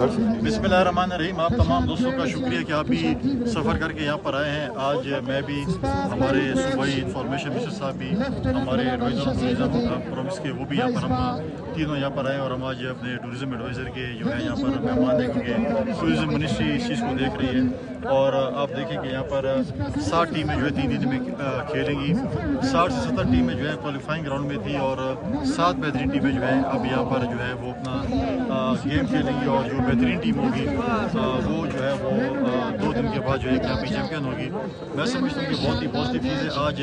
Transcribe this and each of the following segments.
बिस्मिल्लाहिर्रहमानिर्रहीम। आप तमाम दोस्तों का शुक्रिया कि आप भी सफ़र करके यहाँ पर आए हैं। आज मैं भी, हमारे सूबाई इंफॉर्मेशन मिनिस्टर साहब भी, हमारे एडवाइज़र प्रॉमिस के वो भी यहाँ पर, हम तीनों यहाँ पर आए और हम आज अपने टूरिज़म एडवाइज़र के जो है यहाँ पर मेहमान हैं, क्योंकि टूरिज़म मिनिस्ट्री इस चीज़ को देख रही है। और आप देखें कि यहाँ पर 60 टीमें जो है 3 दिन में खेलेंगी। 60 से 70 टीमें जो है क्वालिफाइंग ग्राउंड में थी और 7 बेहतरीन टीमें जो है अब यहाँ पर जो है वो अपना गेम खेलेंगी। और जो बेहतरीन टीम होगी वो जो है वो 2 दिन के बाद जो है कप चैम्पियन होगी। मैं समझता हूँ कि बहुत ही पॉजिटिव चीज़ है। आज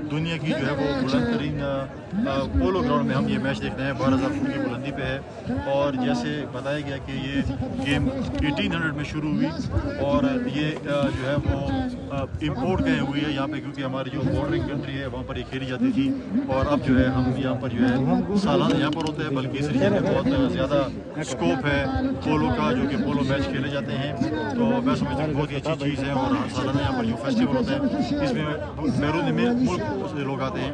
दुनिया की जो है वो बुलंद तरीन पोलो ग्राउंड में हम ये मैच देख रहे हैं, 12,000 फुट की बुलंदी पे है। और जैसे बताया गया कि ये गेम 1800 में शुरू हुई और ये जो है वो इम्पोर्ट गए हुई है यहाँ पे, क्योंकि हमारी जो बॉर्डरिंग कंट्री है वहाँ पर ये खेली जाती थी। और अब जो है हम यहाँ पर जो है सालाना यहाँ पर होता है, बल्कि इस रीजन में बहुत ज़्यादा स्कोप है पोलो का, जो कि पोलो मैच खेले जाते हैं। तो मैं समझता हूँ बहुत ही अच्छी चीज़ है। और सालाना यहाँ पर जो फेस्टिवल होता है इसमें बैरून मुल्क से लोग आते हैं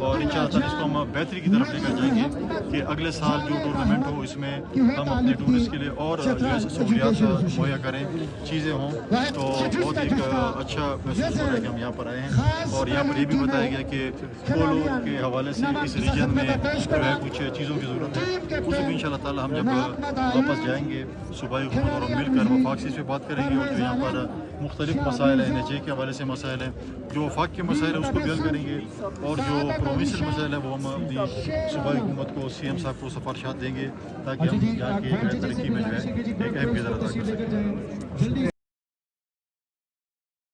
और इंशाअल्लाह इसको हम बेहतरी की तरफ लेकर जाएंगे कि अगले साल जो टूर्नामेंट हो इसमें हम अपने टूरिस्ट के लिए और जो है सहूलियात मुहैया करें, चीज़ें हों। तो बहुत एक अच्छा महसूस हो रहा है कि हम यहाँ पर आए हैं। और यहाँ पर ये भी बताया गया कि पोलो के हवाले से इस रीजन में जो है कुछ चीज़ों की ज़रूरत है, उसे भी इंशाअल्लाह ताला हम जब वापस जाएंगे सूबाई हुकूमत और मिलकर वफाक से इस पर बात करेंगे। और जो यहाँ पर मुख्तलिफ मसाइल हैं, NHA के हवाले से मसाइल हैं, जो वफाक के मसाइल हैं उसको भी हल करेंगे। और जो प्रोविंशियल मसाइल है वो हम अपनी सूबाई हुकूमत को, CM साहब को सिफारिशात देंगे ताकि हम यहाँ की तरक्की में जो है एक अहम किरदार अदा कर सकें।